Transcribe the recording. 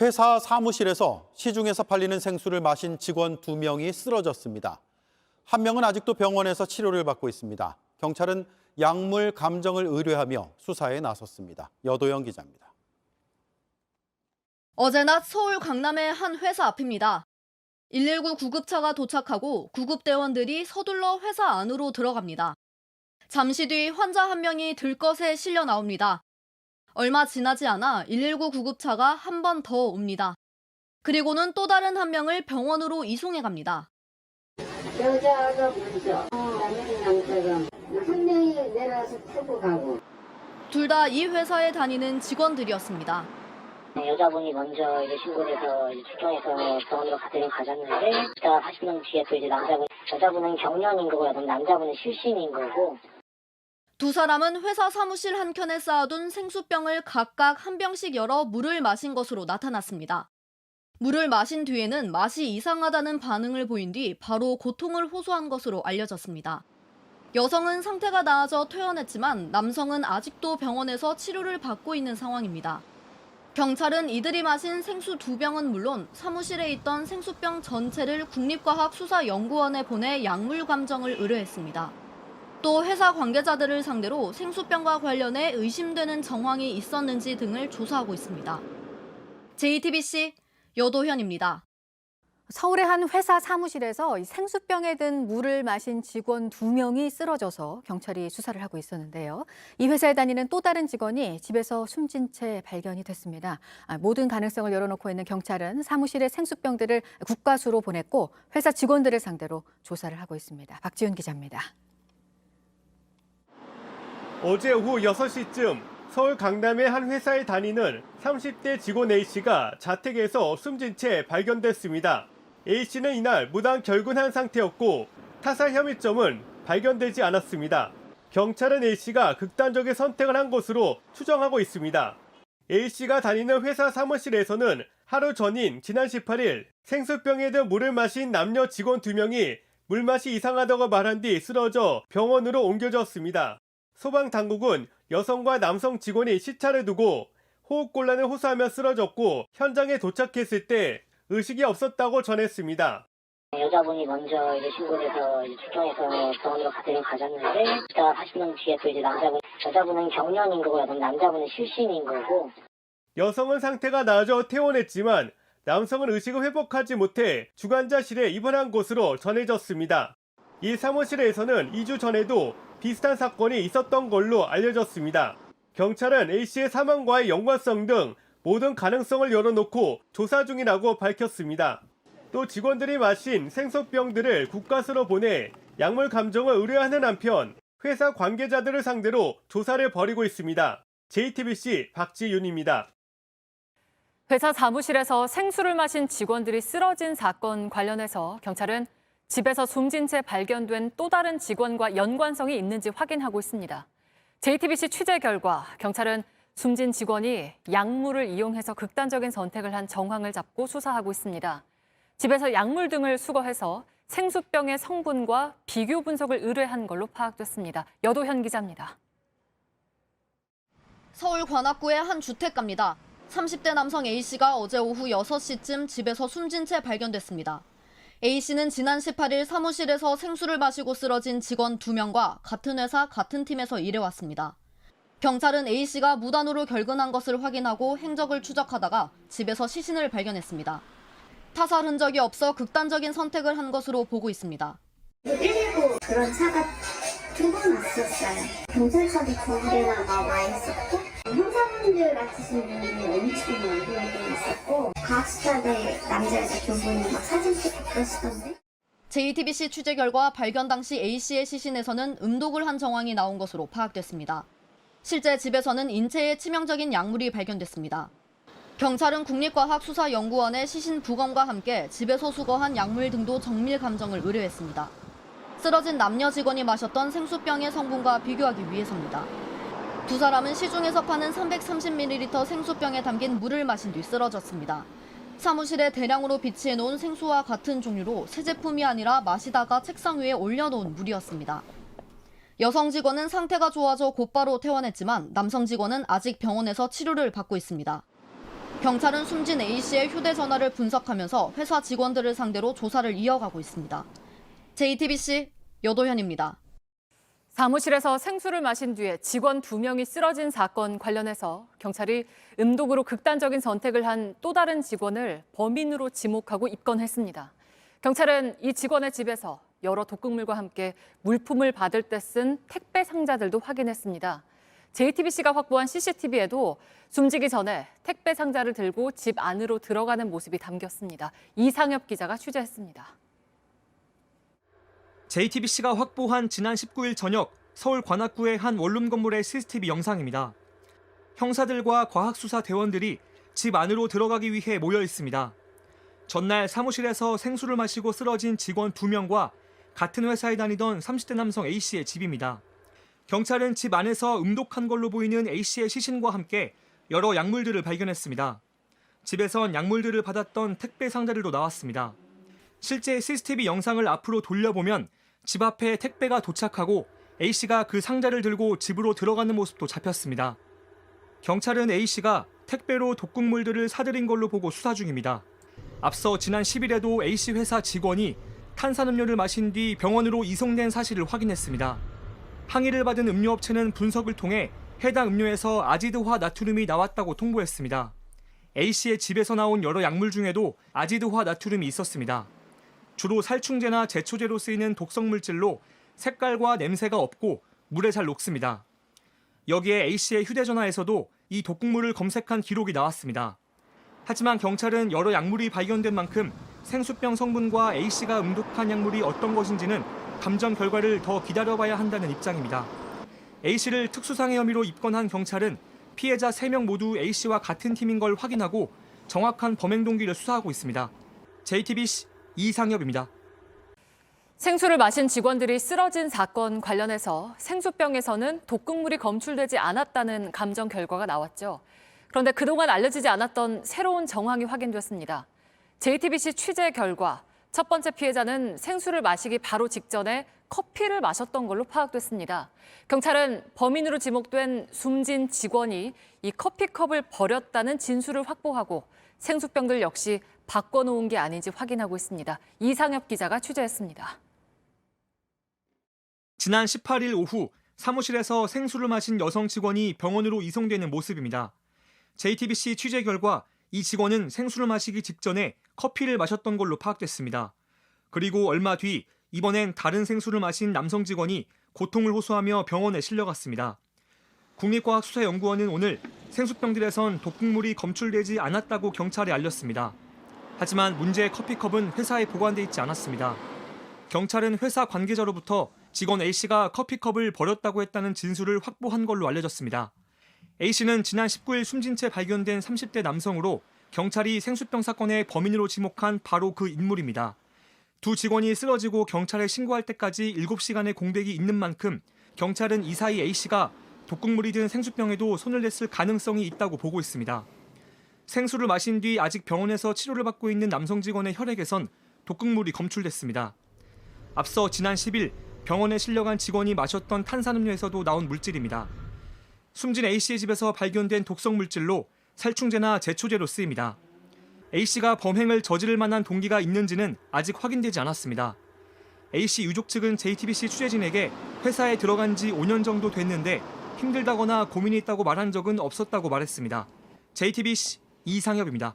회사 사무실에서 시중에서 팔리는 생수를 마신 직원 2명이 쓰러졌습니다. 한 명은 아직도 병원에서 치료를 받고 있습니다. 경찰은 약물 감정을 의뢰하며 수사에 나섰습니다. 여도영 기자입니다. 어제 낮 서울 강남의 한 회사 앞입니다. 119 구급차가 도착하고 구급대원들이 서둘러 회사 안으로 들어갑니다. 잠시 뒤 환자 한 명이 들것에 실려 나옵니다. 얼마 지나지 않아 119 구급차가 한 번 더 옵니다. 그리고는 또 다른 한 명을 병원으로 이송해 갑니다. 여자가 먼저, 나머지 남자가 한 명이 내려와서 타고 가고. 둘 다 이 회사에 다니는 직원들이었습니다. 여자분이 먼저 이제 신고를 해서 출동해서 병원으로 가졌는데, 그다가 40분 뒤에 또 이제 여자분은 경련인 거고, 남자분은 실신인 거고. 두 사람은 회사 사무실 한켠에 쌓아둔 생수병을 각각 한 병씩 열어 물을 마신 것으로 나타났습니다. 물을 마신 뒤에는 맛이 이상하다는 반응을 보인 뒤 바로 고통을 호소한 것으로 알려졌습니다. 여성은 상태가 나아져 퇴원했지만 남성은 아직도 병원에서 치료를 받고 있는 상황입니다. 경찰은 이들이 마신 생수 2병은 물론 사무실에 있던 생수병 전체를 국립과학수사연구원에 보내 약물 감정을 의뢰했습니다. 또 회사 관계자들을 상대로 생수병과 관련해 의심되는 정황이 있었는지 등을 조사하고 있습니다. JTBC 여도현입니다. 서울의 한 회사 사무실에서 생수병에 든 물을 마신 직원 2명이 쓰러져서 경찰이 수사를 하고 있었는데요. 이 회사에 다니는 또 다른 직원이 집에서 숨진 채 발견이 됐습니다. 모든 가능성을 열어놓고 있는 경찰은 사무실의 생수병들을 국과수로 보냈고 회사 직원들을 상대로 조사를 하고 있습니다. 박지훈 기자입니다. 어제 오후 6시쯤 서울 강남의 한 회사에 다니는 30대 직원 A씨가 자택에서 숨진 채 발견됐습니다. A씨는 이날 무단 결근한 상태였고 타살 혐의점은 발견되지 않았습니다. 경찰은 A씨가 극단적인 선택을 한 것으로 추정하고 있습니다. A씨가 다니는 회사 사무실에서는 하루 전인 지난 18일 생수병에 든 물을 마신 남녀 직원 2명이 물맛이 이상하다고 말한 뒤 쓰러져 병원으로 옮겨졌습니다. 소방당국은 여성과 남성 직원이 시차를 두고 호흡곤란을 호소하며 쓰러졌고 현장에 도착했을 때 의식이 없었다고 전했습니다. 여자분이 먼저 이제 신고를 해서 출동해서 병원으로 가졌는데, 그다가 40분 뒤에 또 이제 여자분은 경련인 거고, 남자분은 실신인 거고. 여성은 상태가 나아져 퇴원했지만 남성은 의식을 회복하지 못해 중환자실에 입원한 것으로 전해졌습니다. 이 사무실에서는 2주 전에도 비슷한 사건이 있었던 걸로 알려졌습니다. 경찰은 A씨의 사망과의 연관성 등 모든 가능성을 열어놓고 조사 중이라고 밝혔습니다. 또 직원들이 마신 생수병들을 국과수로 보내 약물 감정을 의뢰하는 한편 회사 관계자들을 상대로 조사를 벌이고 있습니다. JTBC 박지윤입니다. 회사 사무실에서 생수를 마신 직원들이 쓰러진 사건 관련해서 경찰은 집에서 숨진 채 발견된 또 다른 직원과 연관성이 있는지 확인하고 있습니다. JTBC 취재 결과 경찰은 숨진 직원이 약물을 이용해서 극단적인 선택을 한 정황을 잡고 수사하고 있습니다. 집에서 약물 등을 수거해서 생수병의 성분과 비교 분석을 의뢰한 걸로 파악됐습니다. 여도현 기자입니다. 서울 관악구의 한 주택가입니다. 30대 남성 A씨가 어제 오후 6시쯤 집에서 숨진 채 발견됐습니다. A씨는 지난 18일 사무실에서 생수를 마시고 쓰러진 직원 2명과 같은 회사, 같은 팀에서 일해왔습니다. 경찰은 A씨가 무단으로 결근한 것을 확인하고 행적을 추적하다가 집에서 시신을 발견했습니다. 타살 흔적이 없어 극단적인 선택을 한 것으로 보고 있습니다. 119 그런 차가 2번 왔었어요. 경찰차도 2대나 와 있었고 형사분들 같으신 분들이 엄청 많이 있었고 과학수사대 남자여자 두 분이 막 사진 찍고 그러시던데. JTBC 취재 결과 발견 당시 A씨의 시신에서는 음독을 한 정황이 나온 것으로 파악됐습니다. 실제 집에서는 인체에 치명적인 약물이 발견됐습니다. 경찰은 국립과학수사연구원에 시신 부검과 함께 집에서 수거한 약물 등도 정밀 감정을 의뢰했습니다. 쓰러진 남녀 직원이 마셨던 생수병의 성분과 비교하기 위해서입니다. 두 사람은 시중에서 파는 330ml 생수병에 담긴 물을 마신 뒤 쓰러졌습니다. 사무실에 대량으로 비치해 놓은 생수와 같은 종류로 새 제품이 아니라 마시다가 책상 위에 올려놓은 물이었습니다. 여성 직원은 상태가 좋아져 곧바로 퇴원했지만 남성 직원은 아직 병원에서 치료를 받고 있습니다. 경찰은 숨진 A씨의 휴대전화를 분석하면서 회사 직원들을 상대로 조사를 이어가고 있습니다. JTBC 여도현입니다. 사무실에서 생수를 마신 뒤에 직원 2명이 쓰러진 사건 관련해서 경찰이 음독으로 극단적인 선택을 한 또 다른 직원을 범인으로 지목하고 입건했습니다. 경찰은 이 직원의 집에서 여러 독극물과 함께 물품을 받을 때 쓴 택배 상자들도 확인했습니다. JTBC가 확보한 CCTV에도 숨지기 전에 택배 상자를 들고 집 안으로 들어가는 모습이 담겼습니다. 이상엽 기자가 취재했습니다. JTBC가 확보한 지난 19일 저녁 서울 관악구의 한 원룸 건물의 CCTV 영상입니다. 형사들과 과학수사 대원들이 집 안으로 들어가기 위해 모여 있습니다. 전날 사무실에서 생수를 마시고 쓰러진 직원 2명과 같은 회사에 다니던 30대 남성 A씨의 집입니다. 경찰은 집 안에서 음독한 걸로 보이는 A씨의 시신과 함께 여러 약물들을 발견했습니다. 집에선 약물들을 받았던 택배 상자들도 나왔습니다. 실제 CCTV 영상을 앞으로 돌려보면 집 앞에 택배가 도착하고 A씨가 그 상자를 들고 집으로 들어가는 모습도 잡혔습니다. 경찰은 A씨가 택배로 독극물들을 사들인 걸로 보고 수사 중입니다. 앞서 지난 10일에도 A씨 회사 직원이 탄산음료를 마신 뒤 병원으로 이송된 사실을 확인했습니다. 항의를 받은 음료업체는 분석을 통해 해당 음료에서 아지드화 나트륨이 나왔다고 통보했습니다. A씨의 집에서 나온 여러 약물 중에도 아지드화 나트륨이 있었습니다. 주로 살충제나 제초제로 쓰이는 독성물질로 색깔과 냄새가 없고 물에 잘 녹습니다. 여기에 A씨의 휴대전화에서도 이 독극물을 검색한 기록이 나왔습니다. 하지만 경찰은 여러 약물이 발견된 만큼 생수병 성분과 A씨가 음독한 약물이 어떤 것인지는 감정 결과를 더 기다려봐야 한다는 입장입니다. A씨를 특수상해 혐의로 입건한 경찰은 피해자 3명 모두 A씨와 같은 팀인 걸 확인하고 정확한 범행 동기를 수사하고 있습니다. JTBC 이상엽입니다. 생수를 마신 직원들이 쓰러진 사건 관련해서 생수병에서는 독극물이 검출되지 않았다는 감정 결과가 나왔죠. 그런데 그동안 알려지지 않았던 새로운 정황이 확인됐습니다. JTBC 취재 결과 첫 번째 피해자는 생수를 마시기 바로 직전에 커피를 마셨던 걸로 파악됐습니다. 경찰은 범인으로 지목된 숨진 직원이 이 커피컵을 버렸다는 진술을 확보하고 생수병들 역시 바꿔놓은 게 아닌지 확인하고 있습니다. 이상엽 기자가 취재했습니다. 지난 18일 오후 사무실에서 생수를 마신 여성 직원이 병원으로 이송되는 모습입니다. JTBC 취재 결과 이 직원은 생수를 마시기 직전에 커피를 마셨던 걸로 파악됐습니다. 그리고 얼마 뒤 이번엔 다른 생수를 마신 남성 직원이 고통을 호소하며 병원에 실려갔습니다. 국립과학수사연구원은 오늘 생수병들에선 독극물이 검출되지 않았다고 경찰에 알렸습니다. 하지만 문제의 커피컵은 회사에 보관돼 있지 않았습니다. 경찰은 회사 관계자로부터 직원 A씨가 커피컵을 버렸다고 했다는 진술을 확보한 걸로 알려졌습니다. A씨는 지난 19일 숨진 채 발견된 30대 남성으로 경찰이 생수병 사건의 범인으로 지목한 바로 그 인물입니다. 두 직원이 쓰러지고 경찰에 신고할 때까지 7시간의 공백이 있는 만큼 경찰은 이 사이 A씨가 독극물이 든 생수병에도 손을 댔을 가능성이 있다고 보고 있습니다. 생수를 마신 뒤 아직 병원에서 치료를 받고 있는 남성 직원의 혈액에선 독극물이 검출됐습니다. 앞서 지난 10일 병원에 실려간 직원이 마셨던 탄산음료에서도 나온 물질입니다. 숨진 A씨의 집에서 발견된 독성 물질로 살충제나 제초제로 쓰입니다. A씨가 범행을 저지를 만한 동기가 있는지는 아직 확인되지 않았습니다. A씨 유족 측은 JTBC 취재진에게 회사에 들어간 지 5년 정도 됐는데 힘들다거나 고민이 있다고 말한 적은 없었다고 말했습니다. JTBC 이상엽입니다.